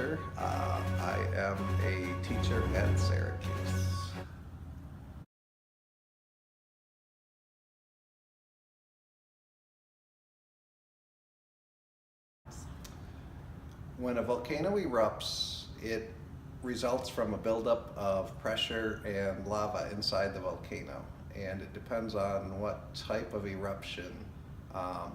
pressure. I am a teacher at Syracuse. When a volcano erupts, it results from a buildup of pressure and lava inside the volcano. And it depends on what type of eruption, um,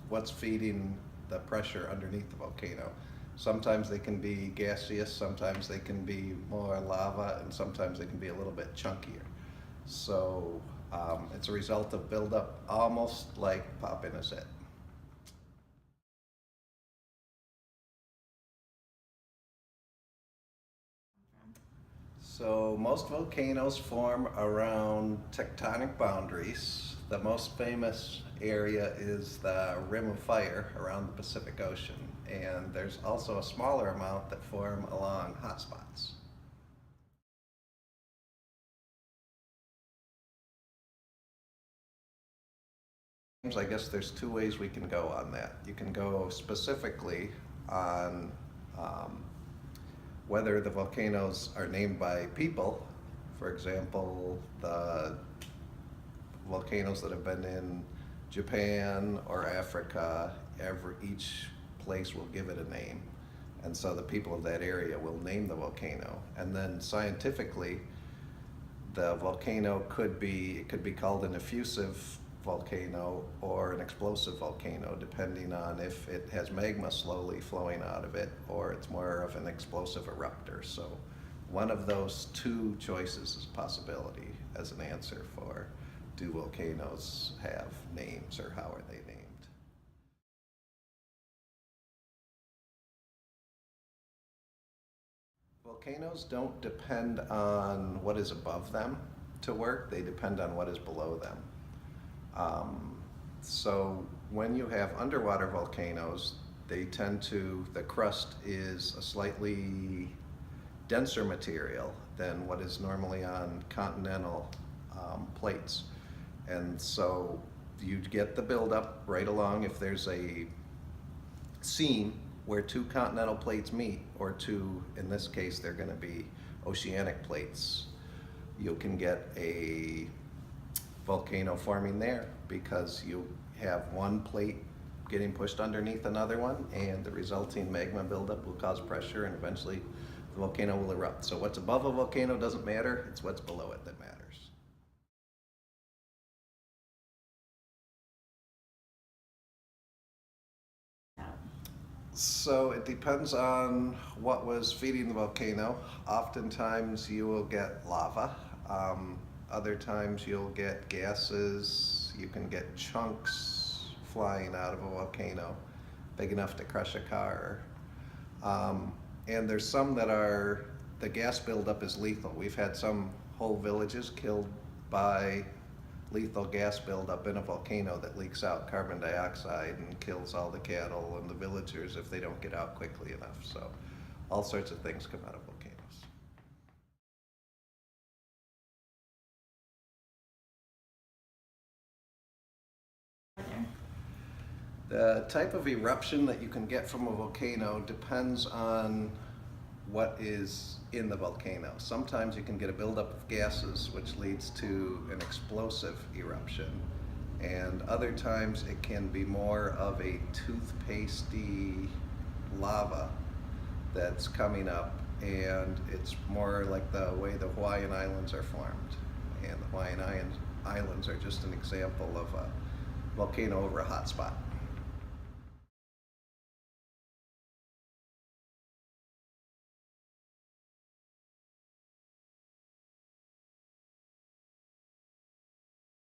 what's feeding the pressure underneath the volcano. Sometimes they can be gaseous, sometimes they can be more lava, and sometimes they can be a little bit chunkier. So it's a result of buildup, almost like popping a zit. So most volcanoes form around tectonic boundaries. The most famous area is the Rim of Fire around the Pacific Ocean, and there's also a smaller amount that form along hotspots. I guess there's two ways we can go on that. You can go specifically on whether the volcanoes are named by people. For example, the volcanoes that have been in Japan or Africa, each place will give it a name. And so the people of that area will name the volcano. And then scientifically, the volcano could be called an effusive volcano or an explosive volcano, depending on if it has magma slowly flowing out of it or it's more of an explosive eruptor. So one of those two choices is a possibility as an answer for, do volcanoes have names or how are they named? Volcanoes don't depend on what is above them to work, they depend on what is below them. So when you have underwater volcanoes, the crust is a slightly denser material than what is normally on continental plates. And so you get the buildup right along if there's a seam where two continental plates meet, or two, in this case, they're going to be oceanic plates. You can get a volcano forming there because you have one plate getting pushed underneath another one, and the resulting magma buildup will cause pressure, and eventually the volcano will erupt. So what's above a volcano doesn't matter, it's what's below it that matters. So it depends on what was feeding the volcano. Oftentimes you will get lava. Other times you'll get gases. You can get chunks flying out of a volcano, big enough to crush a car. And there's some that the gas buildup is lethal. We've had some whole villages killed by lethal gas buildup in a volcano that leaks out carbon dioxide and kills all the cattle and the villagers if they don't get out quickly enough. So all sorts of things come out of volcanoes. The type of eruption that you can get from a volcano depends on what is in the volcano. Sometimes you can get a buildup of gases, which leads to an explosive eruption. And other times it can be more of a toothpastey lava that's coming up, and it's more like the way the Hawaiian Islands are formed. And the Hawaiian Islands are just an example of a volcano over a hot spot.